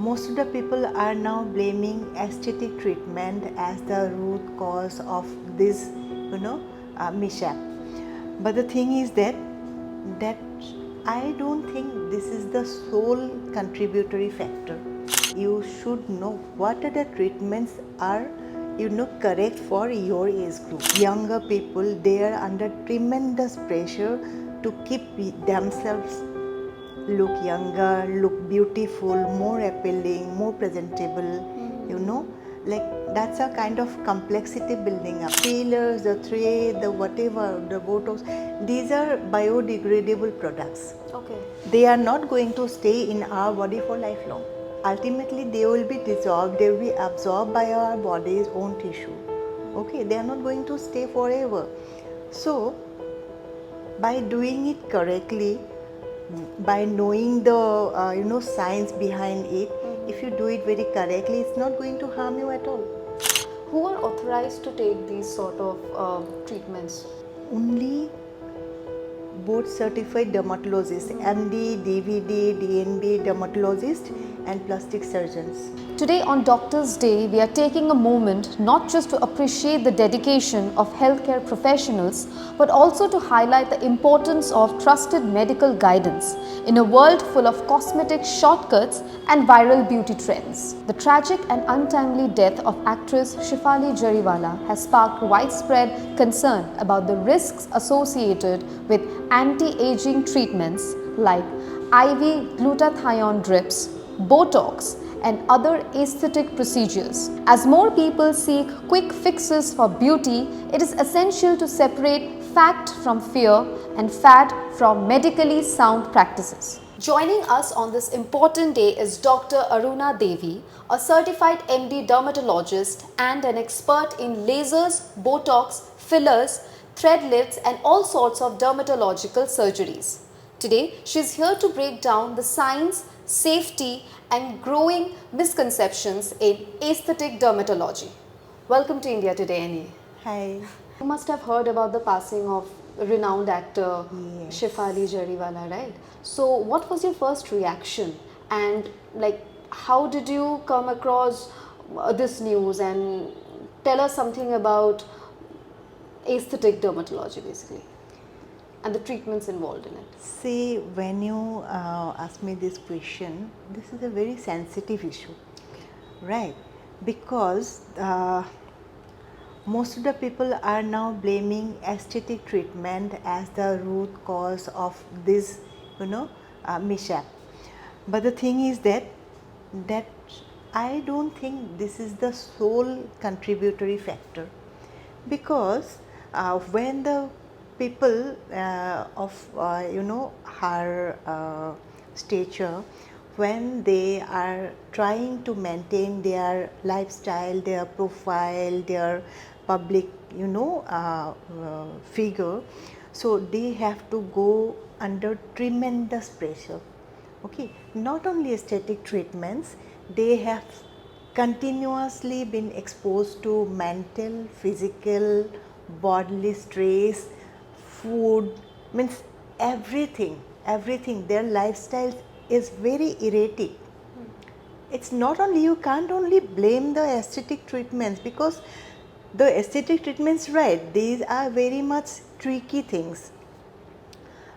Most of the people are now blaming aesthetic treatment as the root cause of this, mishap. But the thing is that I don't think this is the sole contributory factor. You should know what are the treatments are correct for your age group. Younger people, they are under tremendous pressure to keep themselves look younger, look beautiful, more appealing, more presentable, like that's a kind of complexity building up. Fillers, the thread, the whatever, the Botox, these are biodegradable products. Okay. They are not going to stay in our body for lifelong. Ultimately, they will be dissolved, they will be absorbed by our body's own tissue. Okay, they are not going to stay forever. So, by doing it correctly, by knowing the science behind it, if you do it very correctly, it's not going to harm you at all. Who are authorized to take these sort of treatments? Only board certified dermatologists, MD, DVD, DNB dermatologist and plastic surgeons. Today on Doctor's Day, we are taking a moment not just to appreciate the dedication of healthcare professionals, but also to highlight the importance of trusted medical guidance in a world full of cosmetic shortcuts and viral beauty trends. The tragic and untimely death of actress Shefali Jariwala has sparked widespread concern about the risks associated with anti-aging treatments like IV glutathione drips, Botox, and other aesthetic procedures. As more people seek quick fixes for beauty, it is essential to separate fact from fear and fad from medically sound practices. Joining us on this important day is Dr. Aruna Devi, a certified MD dermatologist and an expert in lasers, Botox, fillers, thread lifts, and all sorts of dermatological surgeries. Today, she is here to break down the science, safety, and growing misconceptions in aesthetic dermatology. Welcome to India Today, NE. Hi. You must have heard about the passing of renowned actor Yes. Shefali Jariwala, right? So, what was your first reaction, and how did you come across this news? And tell us something about aesthetic dermatology, basically, and the treatments involved in it. See, when you ask me this question, this is a very sensitive issue, right? Because most of the people are now blaming aesthetic treatment as the root cause of this, mishap. But the thing is that I don't think this is the sole contributory factor, because when the people of her stature, when they are trying to maintain their lifestyle, their profile, their public figure, so they have to go under tremendous pressure. Okay, not only aesthetic treatments, they have continuously been exposed to mental, physical, bodily stress, food, means everything. Their lifestyle is very erratic. It's not only, you can't only blame the aesthetic treatments, because the aesthetic treatments, right, these are very much tricky things.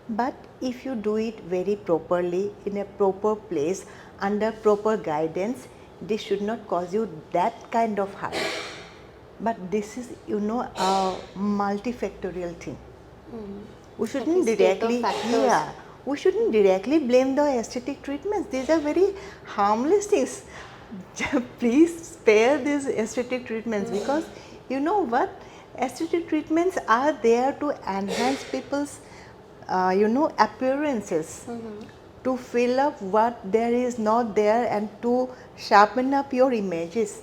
But if you do it very properly, in a proper place, under proper guidance, this should not cause you that kind of harm. But this is, a multifactorial thing. We shouldn't directly, we shouldn't directly blame the aesthetic treatments. These are very harmless things. Please spare these aesthetic treatments, because you know what? Aesthetic treatments are there to enhance people's, appearances, to fill up what there is not there, and to sharpen up your images.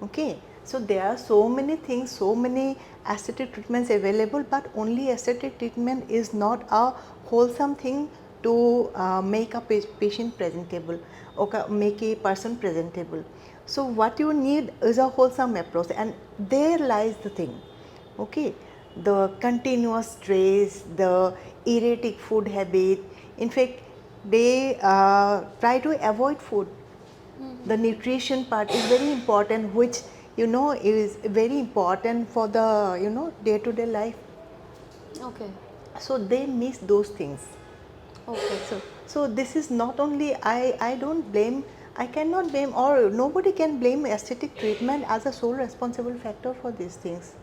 Okay, so there are so many things, so many aesthetic treatments available, but only aesthetic treatment is not a wholesome thing to make a patient presentable, or make a person presentable. So what you need is a wholesome approach, and there lies the thing. Okay, the continuous stress, the erratic food habit. In fact, they try to avoid food. The nutrition part is very important, which is very important for the day-to-day life. Okay. So they miss those things. Okay. So this is not only, I don't blame, I cannot blame, or nobody can blame aesthetic treatment as a sole responsible factor for these things.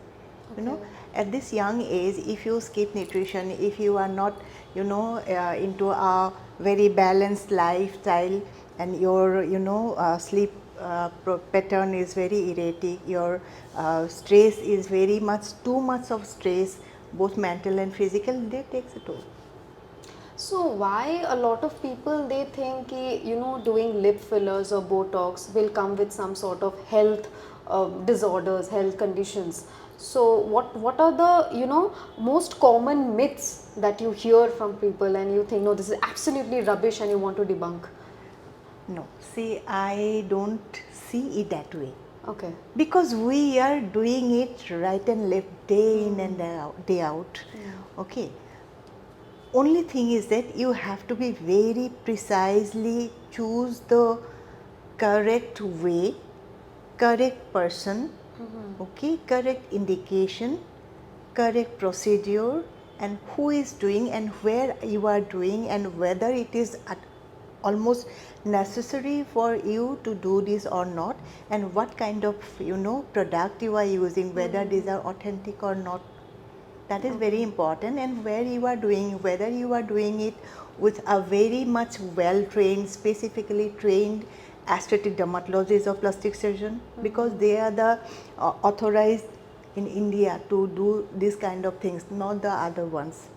Okay. At this young age, if you skip nutrition, if you are not into a very balanced lifestyle, and your sleep pattern is very erratic, your stress is very much, too much of stress, both mental and physical, that takes a toll. So why a lot of people, they think कि, doing lip fillers or Botox will come with some sort of health disorders, health conditions. So what are the most common myths that you hear from people and you think, no, this is absolutely rubbish and you want to debunk? No, see, I don't see it that way. Okay. Because we are doing it right and left, day in and day out. Okay. Only thing is that you have to be very precisely choose the correct way, correct person, okay, correct indication, correct procedure, and who is doing and where you are doing, and whether it is almost necessary for you to do this or not, and what kind of product you are using, whether these are authentic or not. That is very important, and where you are doing, whether you are doing it with a very much well trained, specifically trained aesthetic dermatologist or plastic surgeon, because they are the authorized in India to do this kind of things, not the other ones.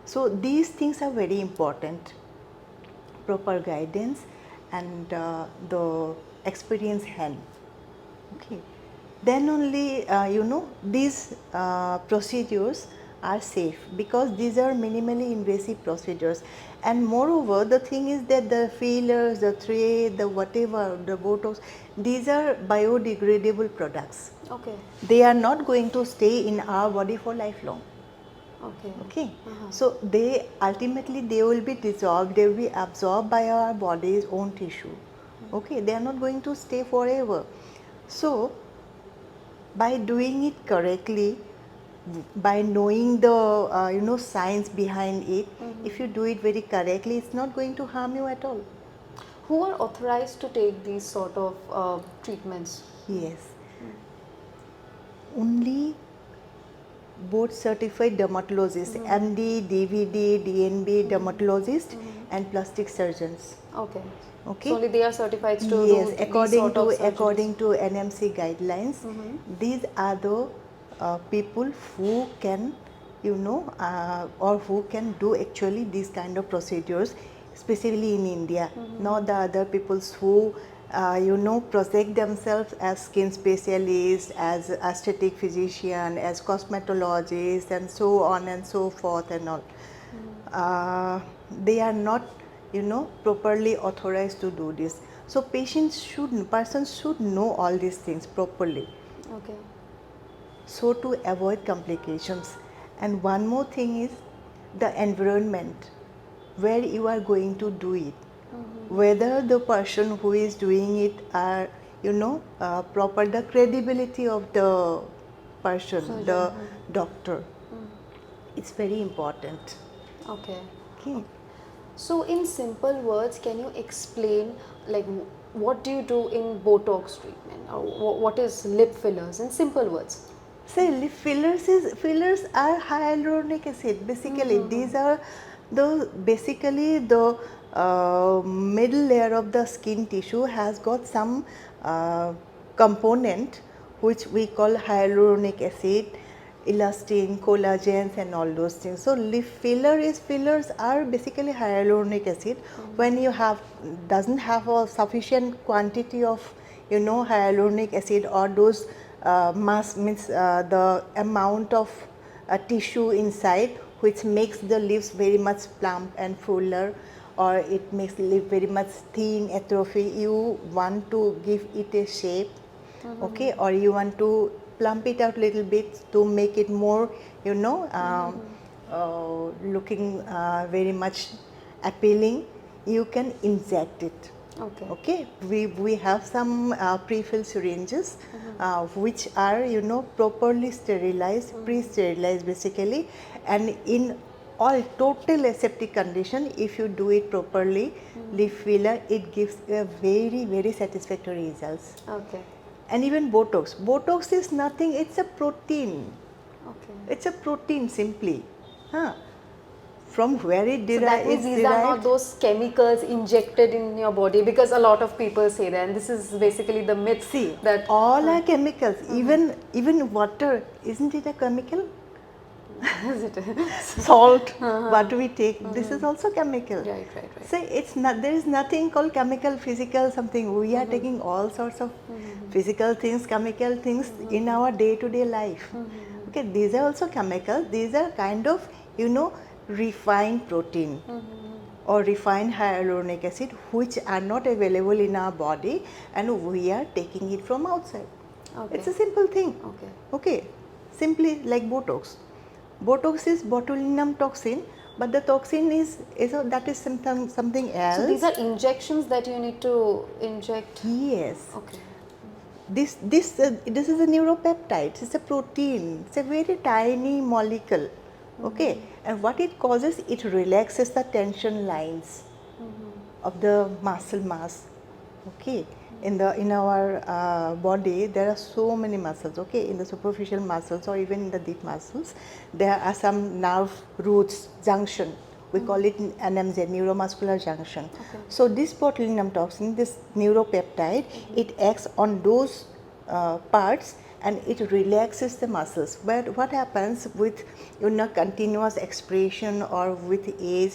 So these things are very important. Proper guidance and the experienced hand. Okay. Then only these procedures are safe, because these are minimally invasive procedures, and moreover the thing is that the fillers, the thread, the whatever, the Botox, these are biodegradable products. Okay. They are not going to stay in our body for lifelong. Okay. Okay. So they ultimately they will be dissolved, they will be absorbed by our body's own tissue. Okay, they are not going to stay forever. So by doing it correctly, by knowing the science behind it, if you do it very correctly, it's not going to harm you at all. Who are authorized to take these sort of treatments? Yes, only board certified dermatologists, MD, DVD, DNB dermatologists, and plastic surgeons. Okay. Okay. So only they are certified to Yes, do these sort of surgeries. according to NMC guidelines, these are the people who can, or who can do actually these kind of procedures, specifically in India. Not the other peoples who, project themselves as skin specialists, as aesthetic physician, as cosmetologist, and so on and so forth and all. They are not properly authorized to do this. So persons should know all these things properly, Okay. so to avoid complications. And one more thing is the environment where you are going to do it, whether the person who is doing it are proper, the credibility of the person, Surgeon. the doctor, it's very important. Okay. Okay. So in simple words, can you explain like what do you do in Botox treatment, or what is lip fillers in simple words? Say lip fillers are hyaluronic acid. Basically, these are basically the middle layer of the skin tissue has got some component which we call hyaluronic acid, elastin, collagens, and all those things. So lip fillers are basically hyaluronic acid. When you doesn't have a sufficient quantity of hyaluronic acid, or those mass, means the amount of tissue inside, which makes the lips very much plump and fuller, or it makes the lip very much thin, atrophy. You want to give it a shape, okay, or you want to plump it out a little bit to make it more looking very much appealing, you can inject it. Okay. Okay, we have some pre-filled syringes which are properly sterilized, pre-sterilized basically, and in all total aseptic condition, if you do it properly, leaf filler, it gives a very satisfactory results. Okay. And even Botox is nothing, it's a protein. Okay. It's a protein simply. Huh. From where it So that means it's these are not derived. those chemicals injected in your body, because a lot of people say that, and this is basically the myth. See, that all are chemicals. Even water, isn't it a chemical? is it? Salt, what we take, this is also chemical. Right. So it's not, there is nothing called chemical, physical, something. We are taking all sorts of physical things, chemical things in our day-to-day life. Okay, these are also chemicals. These are kind of refined protein or refined hyaluronic acid, which are not available in our body, and we are taking it from outside. Okay. It's a simple thing. Okay. Okay, simply like Botox. Botox is botulinum toxin, but the toxin is that is something else. So these are injections that you need to inject. Yes. Okay. This is a neuropeptide. It's a protein. It's a very tiny molecule. Okay, and what it causes, it relaxes the tension lines of the muscle mass. Okay, in our body there are so many muscles. Okay, in the superficial muscles or even in the deep muscles, there are some nerve roots junction. We call it NMJ, neuromuscular junction. Okay. So this botulinum toxin, this neuropeptide, it acts on those parts and it relaxes the muscles. But what happens with continuous expression or with age,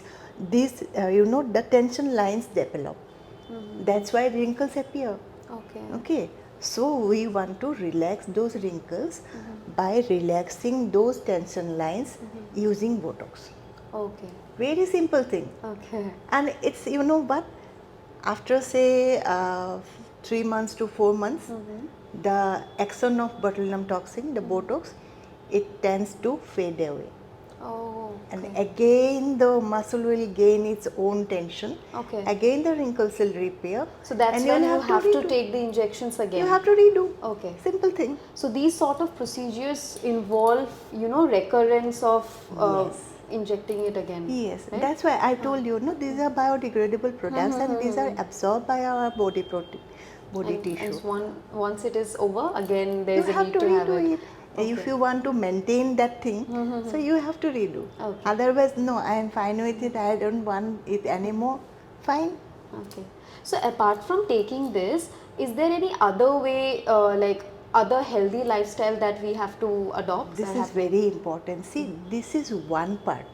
these the tension lines develop. That's why wrinkles appear. Okay. Okay, so we want to relax those wrinkles by relaxing those tension lines using Botox. Okay. Very simple thing. Okay. And it's what, after say 3 months to 4 months, the action of botulinum toxin, the Botox, it tends to fade away. Oh. And again the muscle will gain its own tension. Okay. Again the wrinkles will repair. So that's and when you'll you have to redo. take the injections again. You have to redo. Okay. Simple thing. So these sort of procedures involve, recurrence of Yes. injecting it again. Yes, right? that's why I told you, these are biodegradable products and these are absorbed by our body tissue. And once it is over, again You there's a have need to to have redo it. it. If you want to maintain that thing, so you have to redo. Okay. Otherwise, no, I am fine with it, I don't want it anymore. Fine. Okay. So apart from taking this, is there any other way, like other healthy lifestyle that we have to adopt? This is very important. See, this is one part.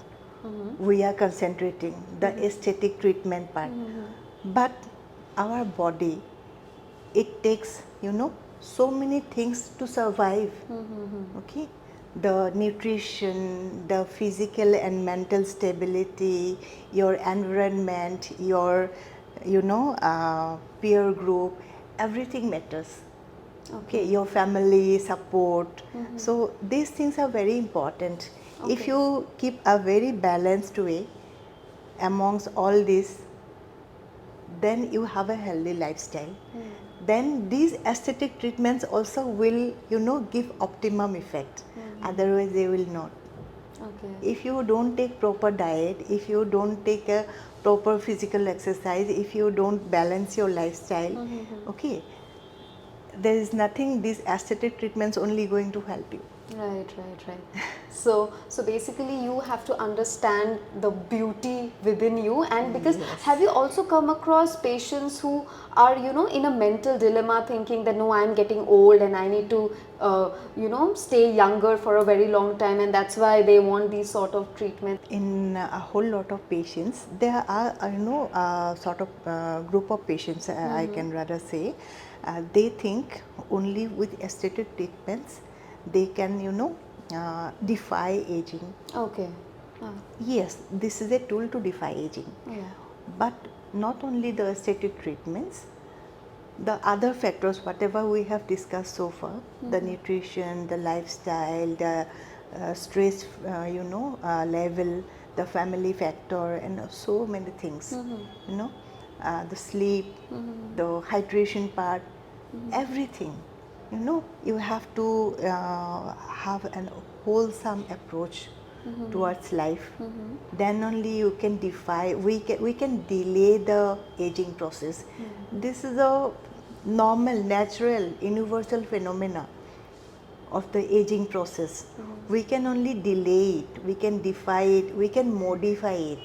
We are concentrating, the aesthetic treatment part. But our body, it takes, so many things to survive. Okay, the nutrition, the physical and mental stability, your environment, your peer group, everything matters. Okay, your family support. So these things are very important. If you keep a very balanced way amongst all this, then you have a healthy lifestyle. Then these aesthetic treatments also will give optimum effect. Otherwise they will not. Okay. If you don't take proper diet, if you don't take a proper physical exercise, if you don't balance your lifestyle, okay, there is nothing, these aesthetic treatments only going to help you. Right. So basically you have to understand the beauty within you, and because have you also come across patients who are in a mental dilemma, thinking that no, I am getting old and I need to stay younger for a very long time, and that's why they want these sort of treatment? In a whole lot of patients, there are sort of group of patients, I can rather say, they think only with aesthetic treatments they can defy aging. Okay. Yes, this is a tool to defy aging. Yeah. But not only the aesthetic treatments, the other factors, whatever we have discussed so far, the nutrition, the lifestyle, the stress, level, the family factor, and so many things, the sleep, the hydration part, everything. You know, you have to have a wholesome approach towards life. Then only you can we can delay the aging process. This is a normal, natural, universal phenomena of the aging process. We can only delay it, we can defy it, we can modify it.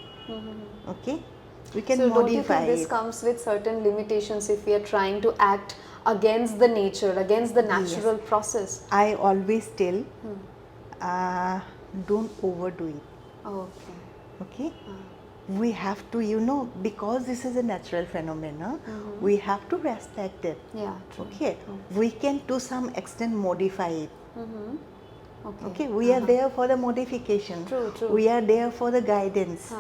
Okay, we can So don't you modify think this it. comes with certain limitations if we are trying to act against the nature, against the natural process? I always tell, don't overdo it. Okay. Okay, we have to, you know, because this is a natural phenomena, we have to respect it. Yeah, true. Okay, we can to some extent modify it. Okay. Okay, we are there for the modification. True, true. We are there for the guidance.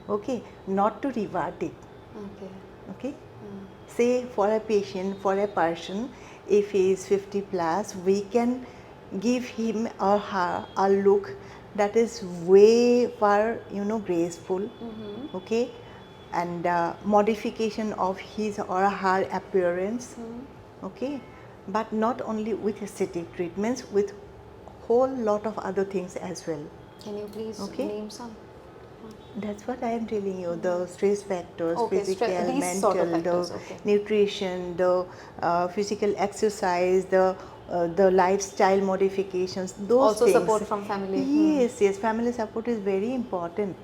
Okay, not to revert it. Okay. Okay, say for a patient, for a person, if he is 50 plus, we can give him or her a look that is way far, you know, graceful. Okay, and modification of his or her appearance. Okay, but not only with aesthetic treatments, with whole lot of other things as well. Can you please name some? That's what I am telling you. The stress factors, Okay, physical, these mental, sort of factors, the okay. nutrition, the physical exercise, the lifestyle modifications, those Also things. support from family. Yes, yes. Family support is very important.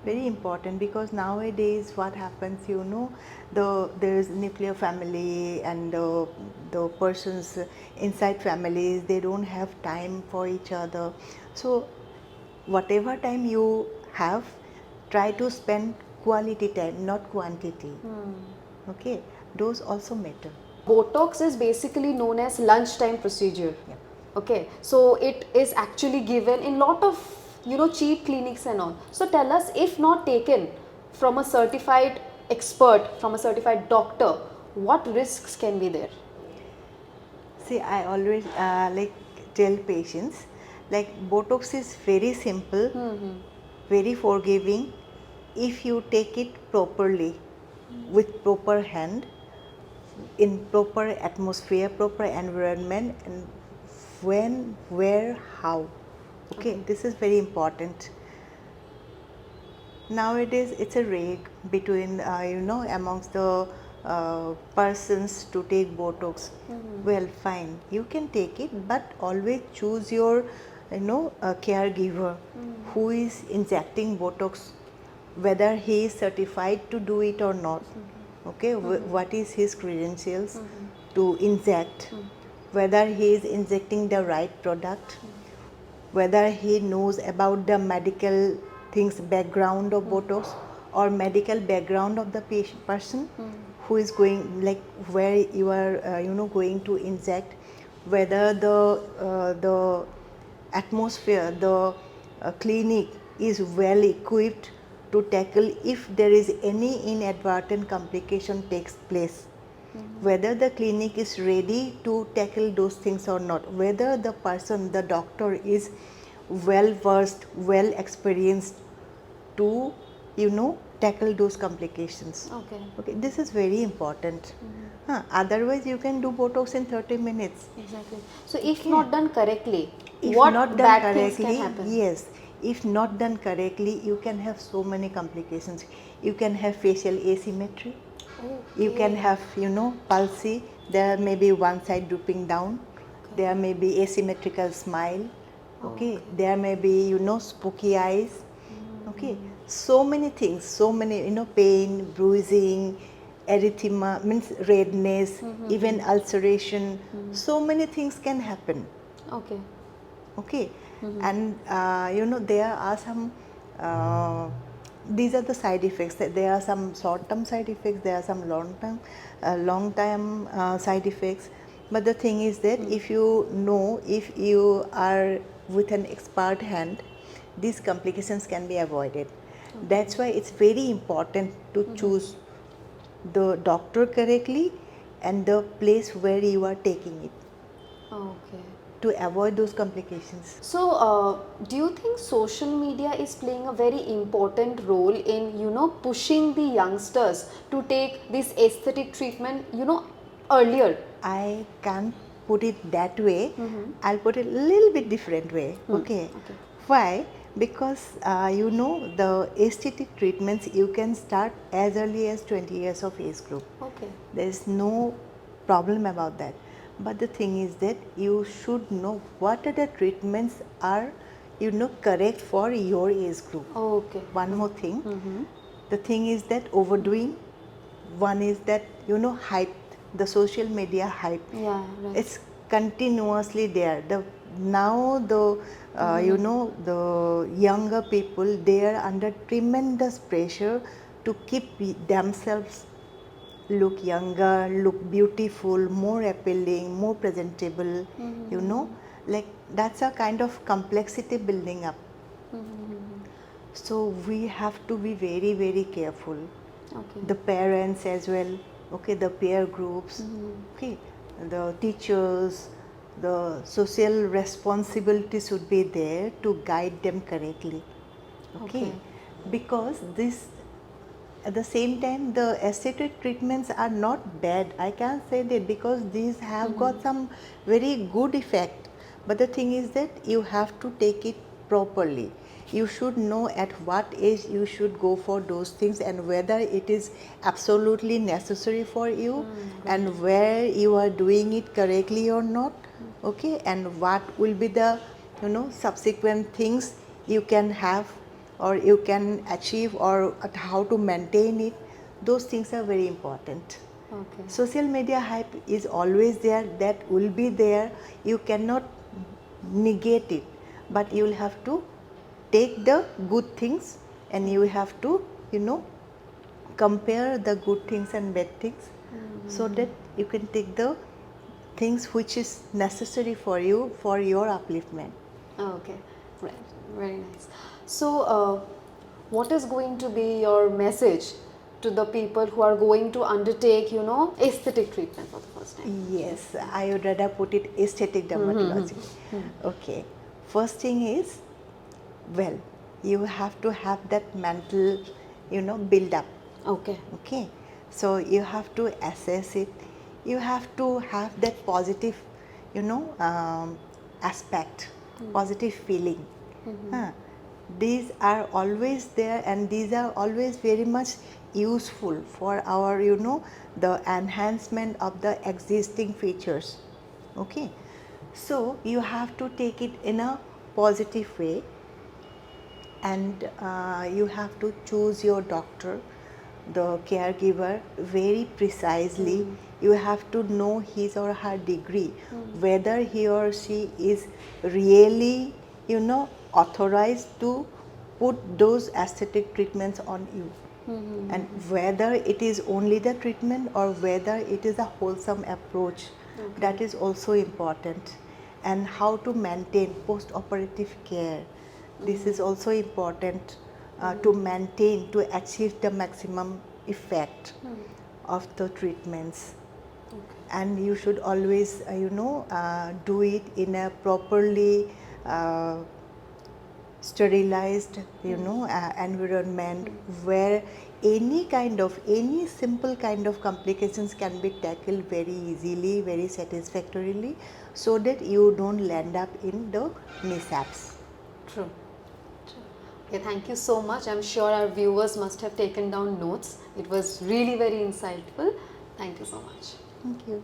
Very important, because nowadays what happens, you know, there is nuclear family, and the persons inside families, they don't have time for each other. So whatever time you have, try to spend quality time, not quantity. Okay, those also matter. Botox is basically known as lunchtime procedure. Yeah. Okay, so it is actually given in lot of, you know, cheap clinics and all. So tell us, if not taken from a certified expert, from a certified doctor, what risks can be there? See, I always like tell patients, like Botox is very simple, very forgiving, if you take it properly, with proper hand, in proper atmosphere, proper environment, and when, where, how. Okay, this is very important. Nowadays, it's a rage between, you know, amongst the persons to take Botox. Well, fine, you can take it, but always choose your, you know, caregiver who is injecting Botox, whether he is certified to do it or not. Okay, what is his credentials to inject, whether he is injecting the right product, whether he knows about the medical things, background of Botox, or medical background of the person who is going, like where you are, you know, going to inject, whether the atmosphere, the clinic is well equipped to tackle if there is any inadvertent complication takes place, whether the clinic is ready to tackle those things or not, whether the person, the doctor is well versed, well experienced to, you know, tackle those complications. Okay. Okay, this is very important. Otherwise, you can do Botox in 30 minutes. Exactly. So if Okay. not done correctly, If what not done bad things can correctly, happen? yes, if not done correctly, you can have so many complications. You can have facial asymmetry. You can have, you know, palsy. There may be one side drooping down. There may be asymmetrical smile. Okay. There may be, you know, spooky eyes. Okay. So many things, so many, you know, pain, bruising, erythema, means redness, even ulceration. So many things can happen. Okay. Okay, and you know, there are some these are the side effects. There are some short-term side effects, there are some long-term side effects. But the thing is that if you know, if you are with an expert hand, these complications can be avoided. That's why it's very important to choose the doctor correctly and the place where you are taking it. Okay. to avoid those complications. So, do you think social media is playing a very important role in, pushing the youngsters to take this aesthetic treatment, earlier? I can't put it that way. I'll put it a little bit different way. Okay. Okay. Why? Because the aesthetic treatments you can start as early as 20 years of age group. Okay. There is no problem about that. But the thing is that you should know what are the treatments are correct for your age group. Okay. One more thing. The thing is that overdoing. One is that hype, the social media hype. Yeah, right. It's continuously there. Now the the younger people, they are under tremendous pressure to keep themselves look younger, look beautiful, more appealing, more presentable. Like that's a kind of complexity building up. So we have to be very, very careful. Okay. The parents as well, okay, the peer groups, okay, the teachers, the social responsibility should be there to guide them correctly. Okay, because this at the same time the aesthetic treatments are not bad. I can't say that, because these have got some very good effect. But the thing is that you have to take it properly. You should know at what age you should go for those things, and whether it is absolutely necessary for you, and where you are doing it correctly or not. Okay, and what will be the subsequent things you can have or you can achieve, or at how to maintain it. Those things are very important. Okay. Social media hype is always there, that will be there. You cannot negate it, but you will have to take the good things, and you have to compare the good things and bad things, so that you can take the things which is necessary for you for your upliftment. Okay, right, very nice. So, what is going to be your message to the people who are going to undertake, aesthetic treatment for the first time? Yes, I would rather put it aesthetic dermatology. Okay, first thing is, well, you have to have that mental, build up. Okay. Okay, so you have to assess it. You have to have that positive, aspect, positive feeling. Huh. These are always there, and these are always very much useful for our, the enhancement of the existing features. Okay, so you have to take it in a positive way, and you have to choose your doctor, the caregiver, very precisely. You have to know his or her degree, whether he or she is really authorized to put those aesthetic treatments on you, and whether it is only the treatment or whether it is a wholesome approach. That is also important. And how to maintain post-operative care, this is also important, to maintain, to achieve the maximum effect of the treatments. And you should always do it in a properly sterilized environment, where any simple kind of complications can be tackled very easily, very satisfactorily, so that you don't land up in the mishaps. True. Okay, thank you so much. I'm sure our viewers must have taken down notes. It was really very insightful. Thank you so much. Thank you.